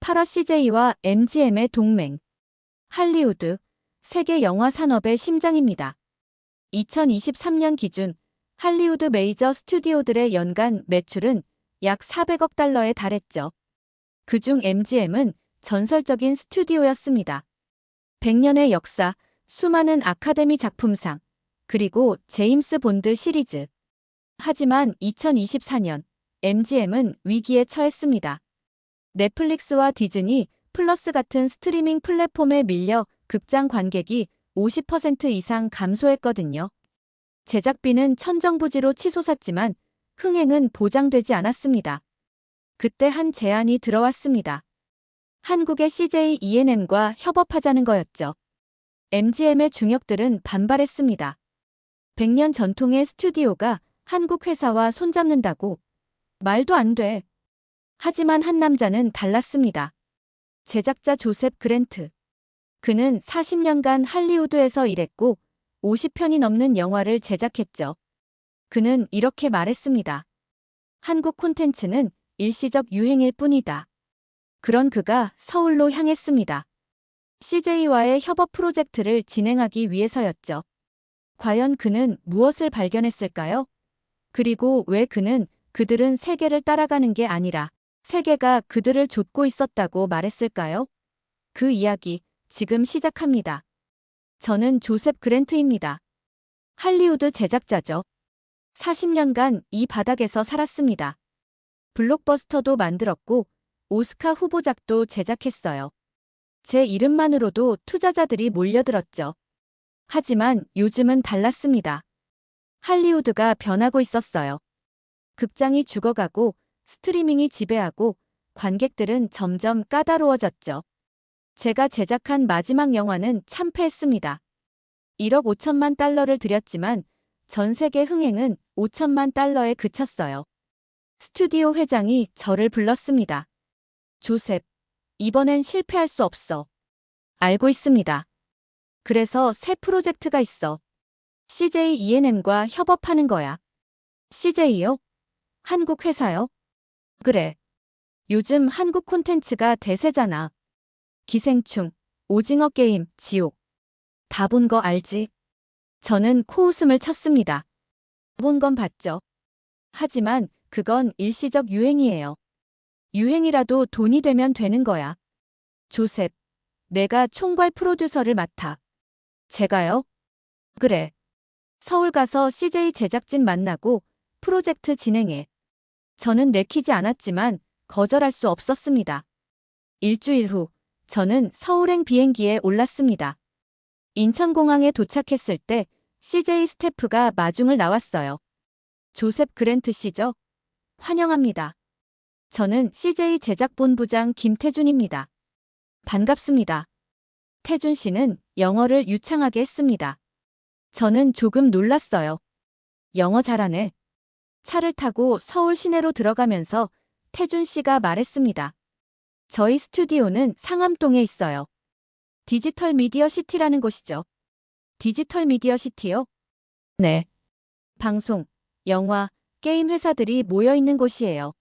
8화 CJ와 MGM의 동맹. 할리우드, 세계 영화 산업의 심장입니다. 2023년 기준 할리우드 메이저 스튜디오들의 연간 매출은 약 400억 달러에 달했죠. 그중 MGM은 전설적인 스튜디오였습니다. 100년의 역사, 수많은 아카데미 작품상, 그리고 제임스 본드 시리즈. 하지만 2024년 MGM은 위기에 처했습니다. 넷플릭스와 디즈니 플러스 같은 스트리밍 플랫폼에 밀려 극장 관객이 50% 이상 감소했거든요. 제작비는 천정부지로 치솟았지만 흥행은 보장되지 않았습니다. 그때 한 제안이 들어왔습니다. 한국의 CJ E&M과 협업하자는 거였죠. MGM의 중역들은 반발했습니다. 100년 전통의 스튜디오가 한국 회사와 손잡는다고? 말도 안 돼. 하지만 한 남자는 달랐습니다. 제작자 조셉 그랜트. 그는 40년간 할리우드에서 일했고 50편이 넘는 영화를 제작했죠. 그는 이렇게 말했습니다. 한국 콘텐츠는 일시적 유행일 뿐이다. 그런 그가 서울로 향했습니다. CJ와의 협업 프로젝트를 진행하기 위해서였죠. 과연 그는 무엇을 발견했을까요? 그리고 왜 그들은 세계를 따라가는 게 아니라 세계가 그들을 좇고 있었다고 말했을까요? 그 이야기 지금 시작합니다. 저는 조셉 그랜트입니다. 할리우드 제작자죠. 40년간 이 바닥에서 살았습니다. 블록버스터도 만들었고 오스카 후보작도 제작했어요. 제 이름만으로도 투자자들이 몰려들었죠. 하지만 요즘은 달랐습니다. 할리우드가 변하고 있었어요. 극장이 죽어가고 스트리밍이 지배하고 관객들은 점점 까다로워졌죠. 제가 제작한 마지막 영화는 참패했습니다. 1억 5천만 달러를 들였지만 전 세계 흥행은 5천만 달러에 그쳤어요. 스튜디오 회장이 저를 불렀습니다. 조셉, 이번엔 실패할 수 없어. 알고 있습니다. 그래서 새 프로젝트가 있어. CJ E&M과 협업하는 거야. CJ요? 한국 회사요? 그래. 요즘 한국 콘텐츠가 대세잖아. 기생충, 오징어 게임, 지옥. 다 본 거 알지? 저는 코웃음을 쳤습니다. 본 건 봤죠. 하지만 그건 일시적 유행이에요. 유행이라도 돈이 되면 되는 거야. 조셉, 내가 총괄 프로듀서를 맡아. 제가요? 그래. 서울 가서 CJ 제작진 만나고 프로젝트 진행해. 저는 내키지 않았지만 거절할 수 없었습니다. 일주일 후 저는 서울행 비행기에 올랐습니다. 인천공항에 도착했을 때 CJ 스태프가 마중을 나왔어요. 조셉 그랜트 씨죠? 환영합니다. 저는 CJ 제작본부장 김태준입니다. 반갑습니다. 태준 씨는 영어를 유창하게 했습니다. 저는 조금 놀랐어요. 영어 잘하네. 차를 타고 서울 시내로 들어가면서 태준 씨가 말했습니다. 저희 스튜디오는 상암동에 있어요. 디지털 미디어 시티라는 곳이죠. 디지털 미디어 시티요? 네. 방송, 영화, 게임 회사들이 모여 있는 곳이에요.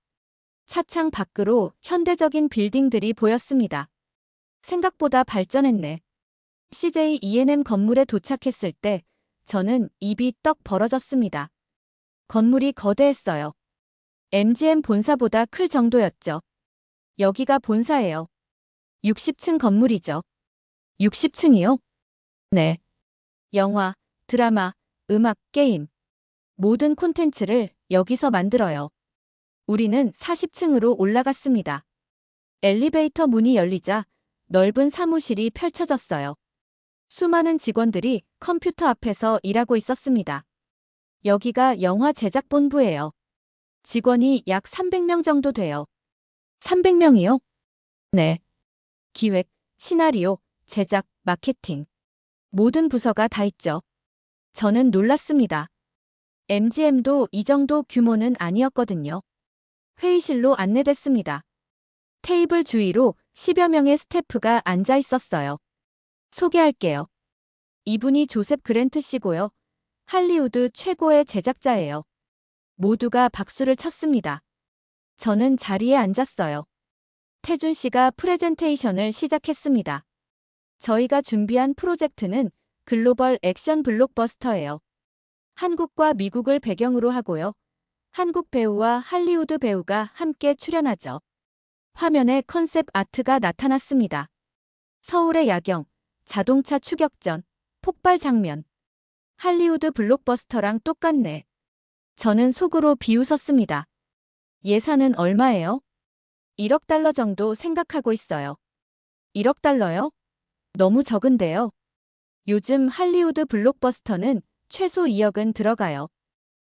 차창 밖으로 현대적인 빌딩들이 보였습니다. 생각보다 발전했네. CJ E&M 건물에 도착했을 때 저는 입이 떡 벌어졌습니다. 건물이 거대했어요. MGM 본사보다 클 정도였죠. 여기가 본사예요. 60층 건물이죠. 60층이요? 네. 영화, 드라마, 음악, 게임. 모든 콘텐츠를 여기서 만들어요. 우리는 40층으로 올라갔습니다. 엘리베이터 문이 열리자 넓은 사무실이 펼쳐졌어요. 수많은 직원들이 컴퓨터 앞에서 일하고 있었습니다. 여기가 영화 제작 본부예요. 직원이 약 300명 정도 돼요. 300명이요? 네. 기획, 시나리오, 제작, 마케팅. 모든 부서가 다 있죠. 저는 놀랐습니다. MGM도 이 정도 규모는 아니었거든요. 회의실로 안내됐습니다. 테이블 주위로 10여 명의 스태프가 앉아 있었어요. 소개할게요. 이분이 조셉 그랜트 씨고요. 할리우드 최고의 제작자예요. 모두가 박수를 쳤습니다. 저는 자리에 앉았어요. 태준 씨가 프레젠테이션을 시작했습니다. 저희가 준비한 프로젝트는 글로벌 액션 블록버스터예요. 한국과 미국을 배경으로 하고요. 한국 배우와 할리우드 배우가 함께 출연하죠. 화면에 컨셉 아트가 나타났습니다. 서울의 야경, 자동차 추격전, 폭발 장면. 할리우드 블록버스터랑 똑같네. 저는 속으로 비웃었습니다. 예산은 얼마예요? 1억 달러 정도 생각하고 있어요. 1억 달러요? 너무 적은데요. 요즘 할리우드 블록버스터는 최소 2억은 들어가요.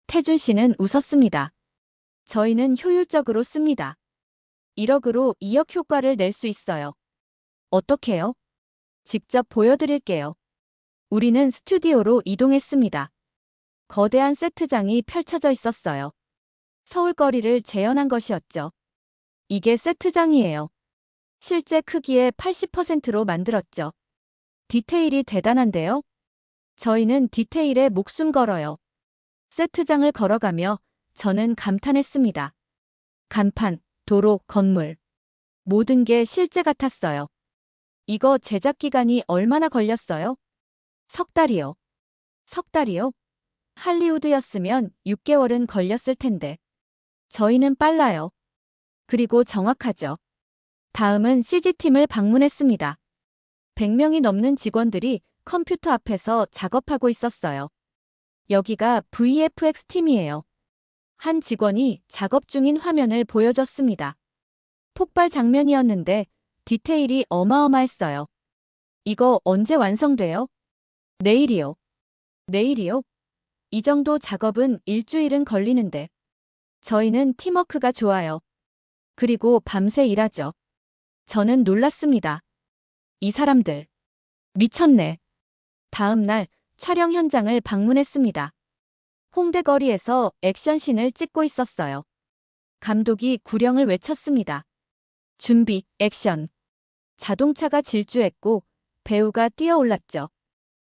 태준 씨는 웃었습니다. 저희는 효율적으로 씁니다. 1억으로 2억 효과를 낼 수 있어요. 어떻게요? 직접 보여드릴게요. 우리는 스튜디오로 이동했습니다. 거대한 세트장이 펼쳐져 있었어요. 서울 거리를 재현한 것이었죠. 이게 세트장이에요. 실제 크기의 80%로 만들었죠. 디테일이 대단한데요? 저희는 디테일에 목숨 걸어요. 세트장을 걸어가며 저는 감탄했습니다. 간판, 도로, 건물. 모든 게 실제 같았어요. 이거 제작 기간이 얼마나 걸렸어요? 석 달이요. 석 달이요? 할리우드였으면 6개월은 걸렸을 텐데. 저희는 빨라요. 그리고 정확하죠. 다음은 CG팀을 방문했습니다. 100명이 넘는 직원들이 컴퓨터 앞에서 작업하고 있었어요. 여기가 VFX 팀이에요. 한 직원이 작업 중인 화면을 보여줬습니다. 폭발 장면이었는데 디테일이 어마어마했어요. 이거 언제 완성돼요? 내일이요. 내일이요? 이 정도 작업은 일주일은 걸리는데. 저희는 팀워크가 좋아요. 그리고 밤새 일하죠. 저는 놀랐습니다. 이 사람들. 미쳤네. 다음 날 촬영 현장을 방문했습니다. 홍대 거리에서 액션씬을 찍고 있었어요. 감독이 구령을 외쳤습니다. 준비, 액션. 자동차가 질주했고 배우가 뛰어올랐죠.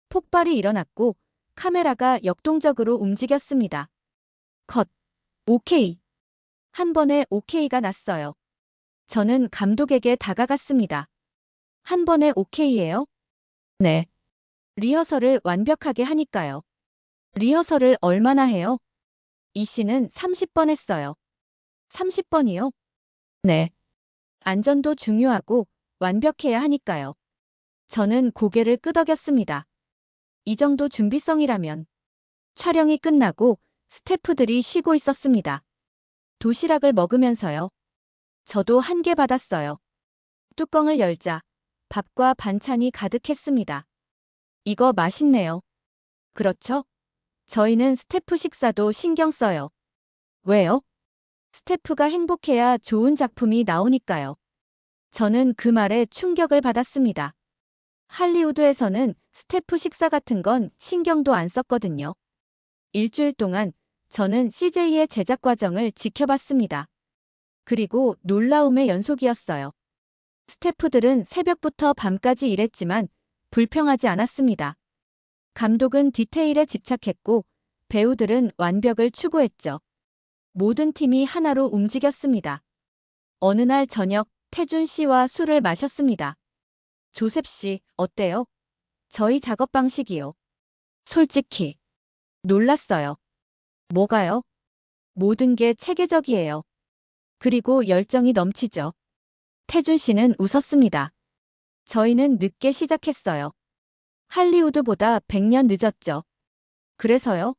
폭발이 일어났고 카메라가 역동적으로 움직였습니다. 컷. 오케이. 한 번에 오케이가 났어요. 저는 감독에게 다가갔습니다. 한 번에 오케이예요? 네. 리허설을 완벽하게 하니까요. 리허설을 얼마나 해요? 이 씨는 30번 했어요. 30번이요? 네. 안전도 중요하고 완벽해야 하니까요. 저는 고개를 끄덕였습니다. 이 정도 준비성이라면. 촬영이 끝나고 스태프들이 쉬고 있었습니다. 도시락을 먹으면서요. 저도 한 개 받았어요. 뚜껑을 열자 밥과 반찬이 가득했습니다. 이거 맛있네요. 그렇죠? 저희는 스태프 식사도 신경 써요. 왜요? 스태프가 행복해야 좋은 작품이 나오니까요. 저는 그 말에 충격을 받았습니다. 할리우드에서는 스태프 식사 같은 건 신경도 안 썼거든요. 일주일 동안 저는 CJ의 제작 과정을 지켜봤습니다. 그리고 놀라움의 연속이었어요. 스태프들은 새벽부터 밤까지 일했지만 불평하지 않았습니다. 감독은 디테일에 집착했고 배우들은 완벽을 추구했죠. 모든 팀이 하나로 움직였습니다. 어느 날 저녁 태준 씨와 술을 마셨습니다. 조셉 씨, 어때요? 저희 작업 방식이요. 솔직히 놀랐어요. 뭐가요? 모든 게 체계적이에요. 그리고 열정이 넘치죠. 태준 씨는 웃었습니다. 저희는 늦게 시작했어요. 할리우드보다 100년 늦었죠. 그래서요?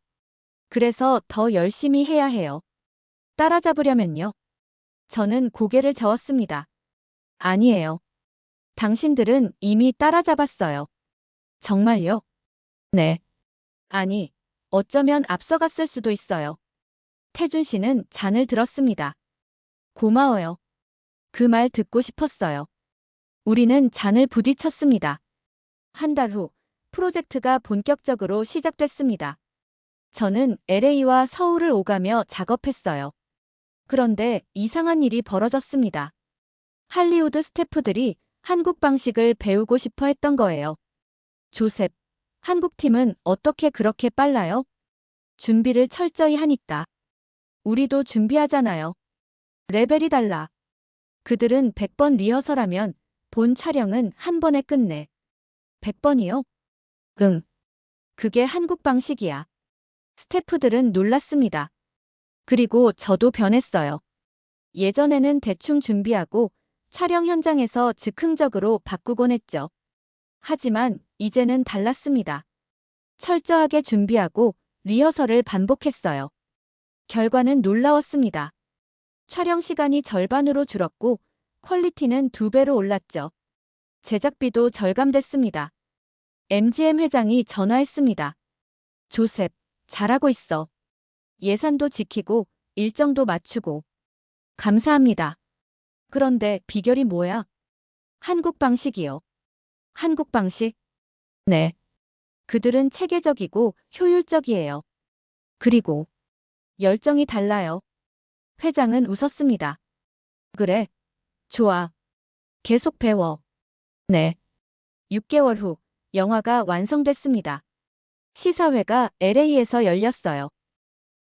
그래서 더 열심히 해야 해요. 따라잡으려면요. 저는 고개를 저었습니다. 아니에요. 당신들은 이미 따라잡았어요. 정말요? 네. 아니, 어쩌면 앞서갔을 수도 있어요. 태준 씨는 잔을 들었습니다. 고마워요. 그 말 듣고 싶었어요. 우리는 잔을 부딪혔습니다. 한 달 후, 프로젝트가 본격적으로 시작됐습니다. 저는 LA와 서울을 오가며 작업했어요. 그런데 이상한 일이 벌어졌습니다. 할리우드 스태프들이 한국 방식을 배우고 싶어 했던 거예요. 조셉, 한국 팀은 어떻게 그렇게 빨라요? 준비를 철저히 하니까. 우리도 준비하잖아요. 레벨이 달라. 그들은 100번 리허설하면 본 촬영은 한 번에 끝내. 100번이요? 응. 그게 한국 방식이야. 스태프들은 놀랐습니다. 그리고 저도 변했어요. 예전에는 대충 준비하고 촬영 현장에서 즉흥적으로 바꾸곤 했죠. 하지만 이제는 달랐습니다. 철저하게 준비하고 리허설을 반복했어요. 결과는 놀라웠습니다. 촬영 시간이 절반으로 줄었고 퀄리티는 2배로 올랐죠. 제작비도 절감됐습니다. MGM 회장이 전화했습니다. 조셉, 잘하고 있어. 예산도 지키고 일정도 맞추고. 감사합니다. 그런데 비결이 뭐야? 한국 방식이요. 한국 방식? 네. 그들은 체계적이고 효율적이에요. 그리고 열정이 달라요. 회장은 웃었습니다. 그래. 좋아. 계속 배워. 네. 6개월 후 영화가 완성됐습니다. 시사회가 LA에서 열렸어요.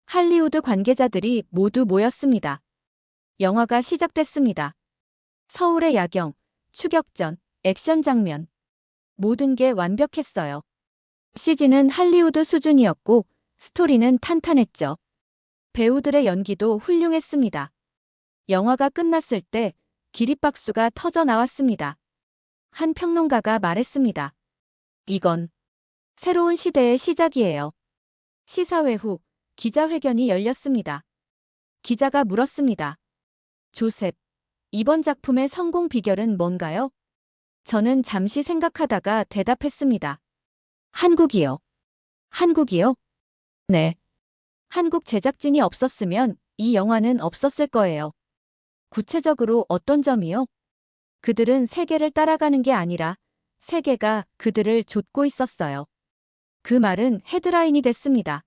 할리우드 관계자들이 모두 모였습니다. 영화가 시작됐습니다. 서울의 야경, 추격전, 액션 장면. 모든 게 완벽했어요. CG는 할리우드 수준이었고 스토리는 탄탄했죠. 배우들의 연기도 훌륭했습니다. 영화가 끝났을 때 기립박수가 터져 나왔습니다. 한 평론가가 말했습니다. 이건 새로운 시대의 시작이에요. 시사회 후 기자회견이 열렸습니다. 기자가 물었습니다. 조셉, 이번 작품의 성공 비결은 뭔가요? 저는 잠시 생각하다가 대답했습니다. 한국이요. 한국이요? 네. 한국 제작진이 없었으면 이 영화는 없었을 거예요. 구체적으로 어떤 점이요? 그들은 세계를 따라가는 게 아니라 세계가 그들을 좇고 있었어요. 그 말은 헤드라인이 됐습니다.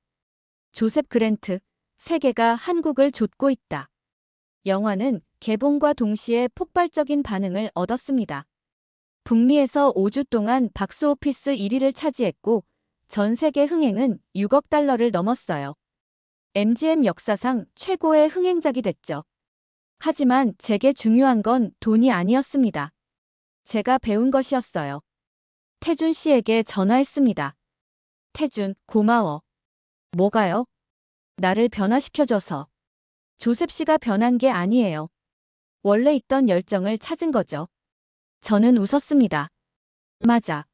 조셉 그랜트, 세계가 한국을 좇고 있다. 영화는 개봉과 동시에 폭발적인 반응을 얻었습니다. 북미에서 5주 동안 박스오피스 1위를 차지했고 전 세계 흥행은 6억 달러를 넘었어요. MGM 역사상 최고의 흥행작이 됐죠. 하지만 제게 중요한 건 돈이 아니었습니다. 제가 배운 것이었어요. 태준 씨에게 전화했습니다. 태준, 고마워. 뭐가요? 나를 변화시켜줘서. 조셉 씨가 변한 게 아니에요. 원래 있던 열정을 찾은 거죠. 저는 웃었습니다. 맞아.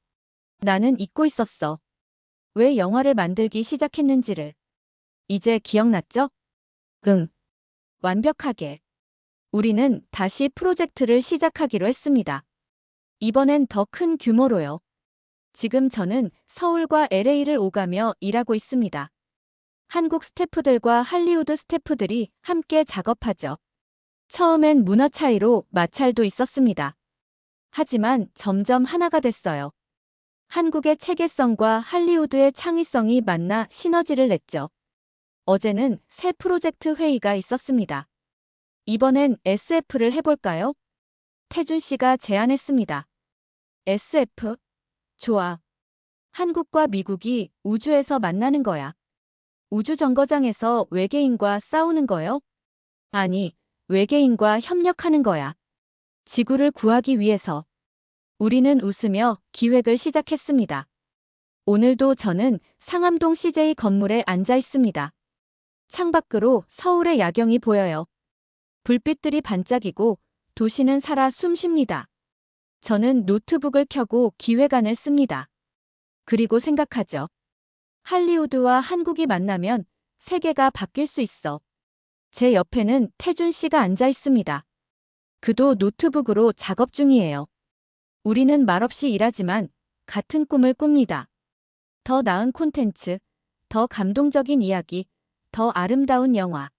나는 잊고 있었어. 왜 영화를 만들기 시작했는지를. 이제 기억났죠? 응. 완벽하게. 우리는 다시 프로젝트를 시작하기로 했습니다. 이번엔 더 큰 규모로요. 지금 저는 서울과 LA를 오가며 일하고 있습니다. 한국 스태프들과 할리우드 스태프들이 함께 작업하죠. 처음엔 문화 차이로 마찰도 있었습니다. 하지만 점점 하나가 됐어요. 한국의 체계성과 할리우드의 창의성이 만나 시너지를 냈죠. 어제는 새 프로젝트 회의가 있었습니다. 이번엔 SF를 해볼까요? 태준 씨가 제안했습니다. SF? 좋아. 한국과 미국이 우주에서 만나는 거야. 우주정거장에서 외계인과 싸우는 거요? 아니, 외계인과 협력하는 거야. 지구를 구하기 위해서. 우리는 웃으며 기획을 시작했습니다. 오늘도 저는 상암동 CJ 건물에 앉아 있습니다. 창밖으로 서울의 야경이 보여요. 불빛들이 반짝이고 도시는 살아 숨쉽니다. 저는 노트북을 켜고 기획안을 씁니다. 그리고 생각하죠. 할리우드와 한국이 만나면 세계가 바뀔 수 있어. 제 옆에는 태준 씨가 앉아 있습니다. 그도 노트북으로 작업 중이에요. 우리는 말없이 일하지만 같은 꿈을 꿉니다. 더 나은 콘텐츠, 더 감동적인 이야기, 더 아름다운 영화.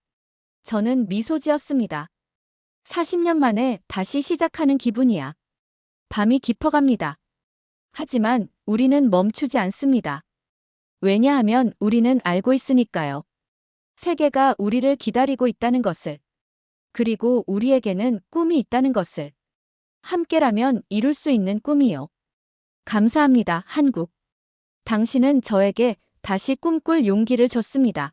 저는 미소 지었습니다. 40년 만에 다시 시작하는 기분이야. 밤이 깊어갑니다. 하지만 우리는 멈추지 않습니다. 왜냐하면 우리는 알고 있으니까요. 세계가 우리를 기다리고 있다는 것을. 그리고 우리에게는 꿈이 있다는 것을. 함께라면 이룰 수 있는 꿈이요. 감사합니다, 한국. 당신은 저에게 다시 꿈꿀 용기를 줬습니다.